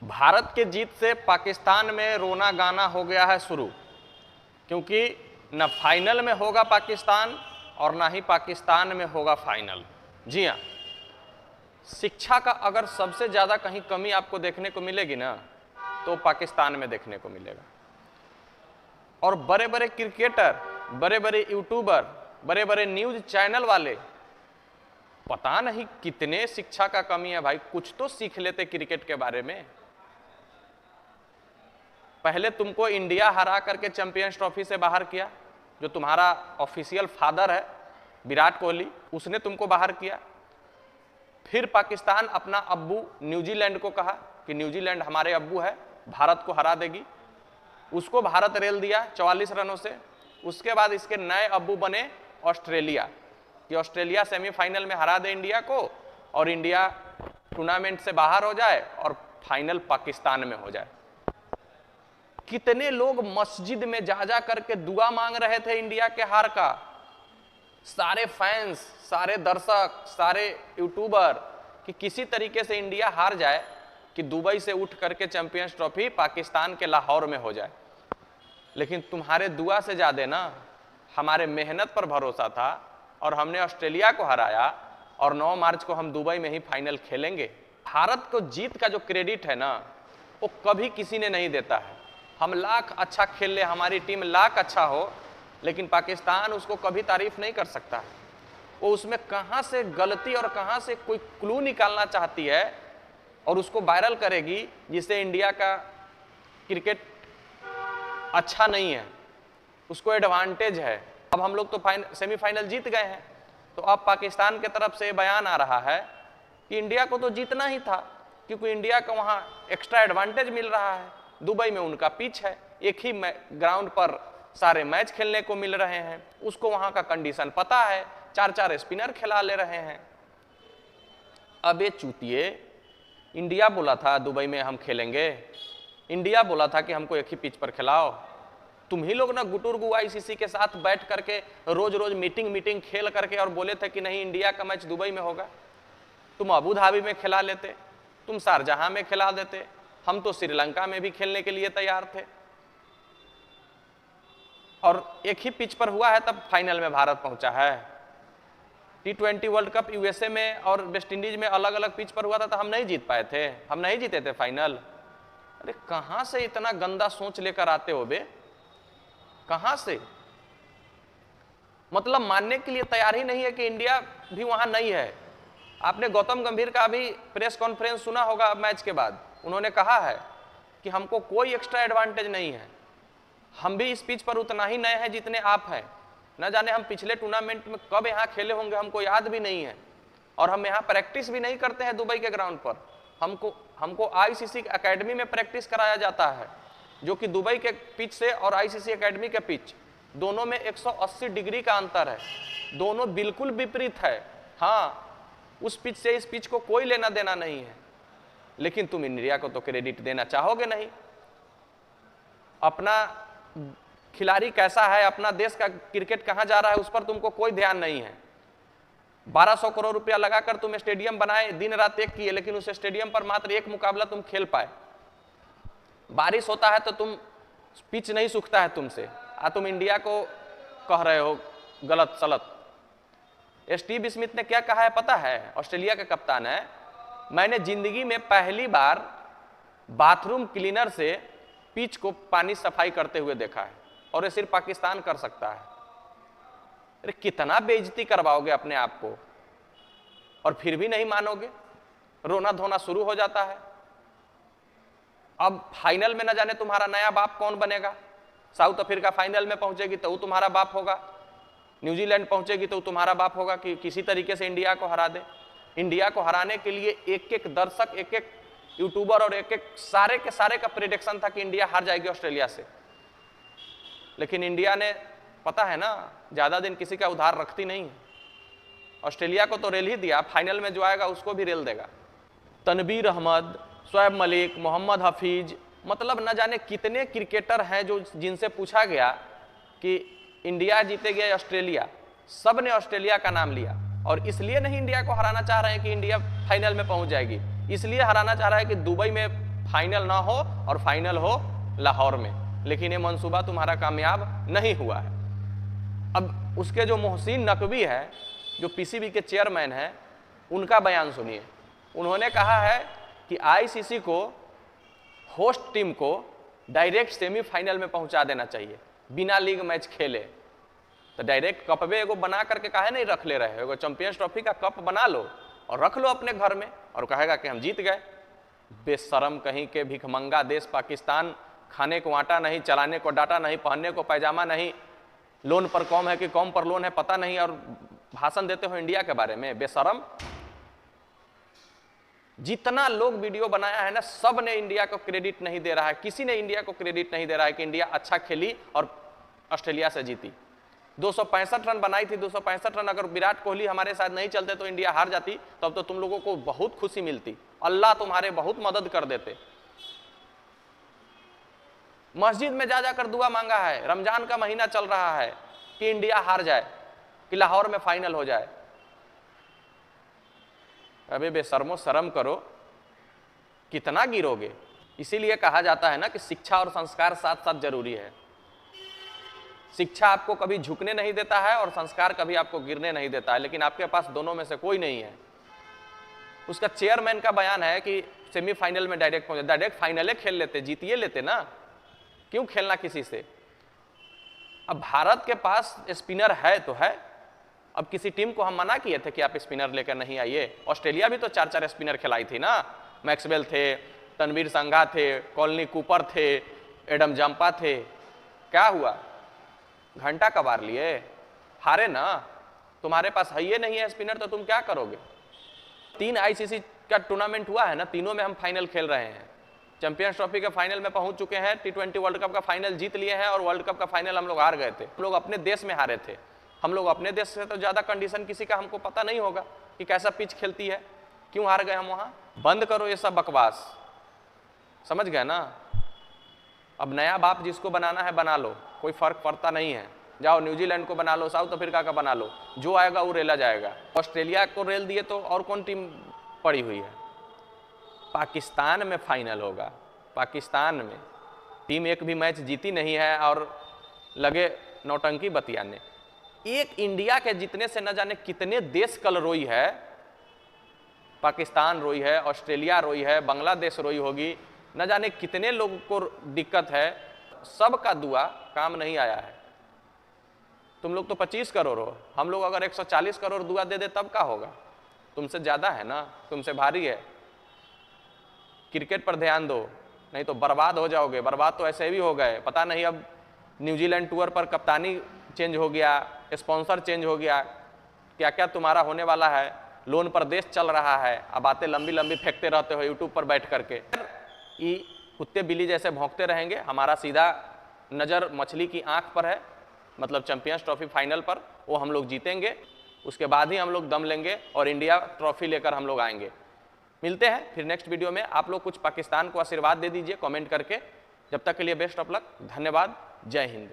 भारत के जीत से पाकिस्तान में रोना गाना हो गया है शुरू, क्योंकि न फाइनल में होगा पाकिस्तान और ना ही पाकिस्तान में होगा फाइनल। जी हाँ, शिक्षा का अगर सबसे ज़्यादा कहीं कमी आपको देखने को मिलेगी ना, तो पाकिस्तान में देखने को मिलेगा। और बड़े बड़े क्रिकेटर, बड़े बड़े यूट्यूबर, बड़े बड़े न्यूज़ चैनल वाले, पता नहीं कितने शिक्षा का कमी है भाई। कुछ तो सीख लेते क्रिकेट के बारे में। पहले तुमको इंडिया हरा करके चैंपियंस ट्रॉफी से बाहर किया, जो तुम्हारा ऑफिशियल फादर है विराट कोहली, उसने तुमको बाहर किया। फिर पाकिस्तान अपना अब्बू न्यूजीलैंड को कहा कि न्यूजीलैंड हमारे अब्बू है, भारत को हरा देगी। उसको भारत रेल दिया 44 रनों से। उसके बाद इसके नए अब्बू बने ऑस्ट्रेलिया, कि ऑस्ट्रेलिया सेमीफाइनल में हरा दे इंडिया को और इंडिया टूर्नामेंट से बाहर हो जाए और फाइनल पाकिस्तान में हो जाए। कितने लोग मस्जिद में जा जा करके दुआ मांग रहे थे इंडिया के हार का। सारे फैंस, सारे दर्शक, सारे यूट्यूबर, कि किसी तरीके से इंडिया हार जाए, कि दुबई से उठ करके चैंपियंस ट्रॉफी पाकिस्तान के लाहौर में हो जाए। लेकिन तुम्हारे दुआ से ज्यादा ना हमारे मेहनत पर भरोसा था और हमने ऑस्ट्रेलिया को हराया और 9 मार्च को हम दुबई में ही फाइनल खेलेंगे। भारत को जीत का जो क्रेडिट है ना, वो कभी किसी ने नहीं देता है। हम लाख अच्छा खेल ले, हमारी टीम लाख अच्छा हो, लेकिन पाकिस्तान उसको कभी तारीफ नहीं कर सकता। वो उसमें कहां से गलती और कहां से कोई क्लू निकालना चाहती है और उसको वायरल करेगी, जिससे इंडिया का क्रिकेट अच्छा नहीं है, उसको एडवांटेज है। अब हम लोग तो सेमीफाइनल जीत गए हैं, तो अब पाकिस्तान के तरफ से बयान आ रहा है कि इंडिया को तो जीतना ही था, क्योंकि इंडिया को वहां एक्स्ट्रा एडवांटेज मिल रहा है। दुबई में उनका पिच है, एक ही ग्राउंड पर सारे मैच खेलने को मिल रहे हैं, उसको वहां का कंडीशन पता है, 4-4 स्पिनर खिला ले रहे हैं। अब ये चूतिए, इंडिया बोला था दुबई में हम खेलेंगे, इंडिया बोला था कि हमको एक ही पिच पर खिलाओ। तुम ही लोग ना गुटुरगु आईसीसी के साथ बैठ करके रोज रोज मीटिंग खेल करके और बोले थे कि नहीं इंडिया का मैच दुबई में होगा। तुम अबू धाबी में खिला लेते, तुम शारजहां में खिला देते, हम तो श्रीलंका में भी खेलने के लिए तैयार थे। और एक ही पिच पर हुआ है, तब फाइनल में भारत पहुंचा है। T20 वर्ल्ड कप यूएसए में और वेस्ट इंडीज में अलग अलग पिच पर हुआ था, तो हम नहीं जीत पाए थे, हम नहीं जीते थे फाइनल। अरे कहां से इतना गंदा सोच लेकर आते हो बे, कहां से? मतलब मानने के लिए तैयार ही नहीं है कि इंडिया भी वहां नहीं है। आपने गौतम गंभीर का भी प्रेस कॉन्फ्रेंस सुना होगा मैच के बाद, उन्होंने कहा है कि हमको कोई एक्स्ट्रा एडवांटेज नहीं है, हम भी इस पिच पर उतना ही नए हैं जितने आप हैं। न जाने हम पिछले टूर्नामेंट में कब यहाँ खेले होंगे, हमको याद भी नहीं है, और हम यहाँ प्रैक्टिस भी नहीं करते हैं दुबई के ग्राउंड पर। हमको आईसीसी एकेडमी में प्रैक्टिस कराया जाता है, जो कि दुबई के पिच से और आईसीसी एकेडमी के पिच दोनों में 180 डिग्री का अंतर है, दोनों बिल्कुल विपरीत है। हाँ, उस पिच से इस पिच को कोई लेना देना नहीं है, लेकिन तुम इंडिया को तो क्रेडिट देना चाहोगे नहीं। अपना खिलाड़ी कैसा है, अपना देश का क्रिकेट कहां जा रहा है, उस पर तुमको कोई ध्यान नहीं है। 1200 करोड़ रुपया लगाकर तुम स्टेडियम बनाए, दिन रात एक किए, लेकिन उस स्टेडियम पर मात्र एक मुकाबला तुम खेल पाए। बारिश होता है तो तुम पिच नहीं सूखता है तुमसे, तुम इंडिया को कह रहे हो गलत सलत। स्टीव स्मिथ ने क्या कहा है पता है? ऑस्ट्रेलिया का कप्तान है, मैंने जिंदगी में पहली बार बाथरूम क्लीनर से पिच को पानी सफाई करते हुए देखा है, और ये सिर्फ पाकिस्तान कर सकता है। अरे कितना बेइज्जती करवाओगे अपने आप को, और फिर भी नहीं मानोगे, रोना धोना शुरू हो जाता है। अब फाइनल में न जाने तुम्हारा नया बाप कौन बनेगा। साउथ अफ्रीका फाइनल में पहुंचेगी तो वो तुम्हारा बाप होगा, न्यूजीलैंड पहुंचेगी तो तुम्हारा बाप होगा, कि किसी तरीके से इंडिया को हरा दे। इंडिया को हराने के लिए एक एक दर्शक, एक एक यूट्यूबर और एक एक सारे के सारे का प्रेडिक्शन था कि इंडिया हार जाएगी ऑस्ट्रेलिया से। लेकिन इंडिया ने, पता है ना, ज्यादा दिन किसी का उधार रखती नहीं है। ऑस्ट्रेलिया को तो रेल ही दिया, फाइनल में जो आएगा उसको भी रेल देगा। तनवीर अहमद, शोएब मलिक, मोहम्मद हफीज, मतलब न जाने कितने क्रिकेटर हैं जो जिनसे पूछा गया कि इंडिया जीतेगी या ऑस्ट्रेलिया, सब ने ऑस्ट्रेलिया का नाम लिया। और इसलिए नहीं इंडिया को हराना चाह रहे हैं कि इंडिया फाइनल में पहुंच जाएगी, इसलिए हराना चाह रहा है कि दुबई में फाइनल ना हो और फाइनल हो लाहौर में, लेकिन ये मंसूबा तुम्हारा कामयाब नहीं हुआ है। अब उसके जो मोहसिन नकवी है, जो पीसीबी के चेयरमैन हैं, उनका बयान सुनिए। उन्होंने कहा है कि आईसीसी को होस्ट टीम को डायरेक्ट सेमीफाइनल में पहुंचा देना चाहिए बिना लीग मैच खेले। तो डायरेक्ट कपवे एगो बना करके काहे नहीं रख ले रहे हो? एगो चैंपियंस ट्रॉफी का कप बना लो और रख लो अपने घर में, और कहेगा कि हम जीत गए। बेशरम कहीं के भिखमंगा देश पाकिस्तान, खाने को आटा नहीं, चलाने को डाटा नहीं, पहनने को पैजामा नहीं, लोन पर कम है कि कम पर लोन है पता नहीं, और भाषण देते हो इंडिया के बारे में। बेशरम। जितना लोग वीडियो बनाया है ना, सब ने इंडिया को क्रेडिट नहीं दे रहा है, किसी ने इंडिया को क्रेडिट नहीं दे रहा है कि इंडिया अच्छा खेली और ऑस्ट्रेलिया से जीती। 265 रन बनाई थी, 265 रन। अगर विराट कोहली हमारे साथ नहीं चलते तो इंडिया हार जाती, तब तो तुम लोगों को बहुत खुशी मिलती, अल्लाह तुम्हारे बहुत मदद कर देते। मस्जिद में जा जाकर दुआ मांगा है, रमजान का महीना चल रहा है, कि इंडिया हार जाए, कि लाहौर में फाइनल हो जाए। अबे बेशर्मो, शर्म करो, कितना गिरोगे? इसीलिए कहा जाता है ना कि शिक्षा और संस्कार साथ साथ जरूरी है। शिक्षा आपको कभी झुकने नहीं देता है और संस्कार कभी आपको गिरने नहीं देता है, लेकिन आपके पास दोनों में से कोई नहीं है। उसका चेयरमैन का बयान है कि सेमीफाइनल में डायरेक्ट पहुंचे। डायरेक्ट फाइनले खेल लेते, जीतिए लेते ना, क्यों खेलना किसी से? अब भारत के पास स्पिनर है तो है। अब किसी टीम को हम मना किए थे कि आप स्पिनर लेकर नहीं आइए? ऑस्ट्रेलिया भी तो 4-4 स्पिनर खिलाई थी ना। मैक्सवेल थे, तनवीर संघा थे, कॉलनी कूपर थे, एडम जंपा थे। क्या हुआ? घंटा कबार लिए, हारे ना। तुम्हारे पास है ये नहीं है स्पिनर, तो तुम क्या करोगे? 3 आईसीसी का टूर्नामेंट हुआ है ना, तीनों में हम फाइनल खेल रहे हैं। चैंपियंस ट्रॉफी के फाइनल में पहुंच चुके हैं, T20 वर्ल्ड कप का फाइनल जीत लिए हैं, और वर्ल्ड कप का फाइनल हम लोग हार गए थे। हम लोग अपने देश में हारे थे। हम लोग अपने देश से तो ज्यादा कंडीशन किसी का हमको पता नहीं होगा कि कैसा पिच खेलती है, क्यों हार गए हम वहां। बंद करो ये सब बकवास, समझ गए ना? अब नया बाप जिसको बनाना है बना लो, कोई फर्क पड़ता नहीं है। जाओ न्यूजीलैंड को बना लो, साउथ अफ्रीका का बना लो, जो आएगा वो रेला जाएगा। ऑस्ट्रेलिया को रेल दिए तो और कौन टीम पड़ी हुई है? पाकिस्तान में फाइनल होगा, पाकिस्तान में। टीम एक भी मैच जीती नहीं है और लगे नौटंकी बतियाने। एक इंडिया के जीतने से न जाने कितने देश कल रोई है। पाकिस्तान रोई है, ऑस्ट्रेलिया रोई है, बांग्लादेश रोई होगी, न जाने कितने लोगों को दिक्कत है। सबका दुआ काम नहीं आया है। तुम लोग तो 25 करोड़ हो, हम लोग अगर 140 करोड़ दुआ दे दे तब का होगा? तुमसे ज्यादा है ना, तुमसे भारी है। क्रिकेट पर ध्यान दो, नहीं तो बर्बाद हो जाओगे। बर्बाद तो ऐसे भी हो गए, पता नहीं अब न्यूजीलैंड टूर पर कप्तानी चेंज हो गया, स्पॉन्सर चेंज हो गया, क्या क्या तुम्हारा होने वाला है। लोन पर देश चल रहा है, अब बातें लंबी लंबी फेंकते रहते हो यूट्यूब पर बैठ करके। ये कुत्ते बिल्ली जैसे भौंकते रहेंगे। हमारा सीधा नज़र मछली की आंख पर है, मतलब चैंपियंस ट्रॉफी फाइनल पर। वो हम लोग जीतेंगे, उसके बाद ही हम लोग दम लेंगे और इंडिया ट्रॉफी लेकर हम लोग आएंगे। मिलते हैं फिर नेक्स्ट वीडियो में। आप लोग कुछ पाकिस्तान को आशीर्वाद दे दीजिए कमेंट करके। जब तक के लिए बेस्ट ऑफ लक, धन्यवाद, जय हिंद।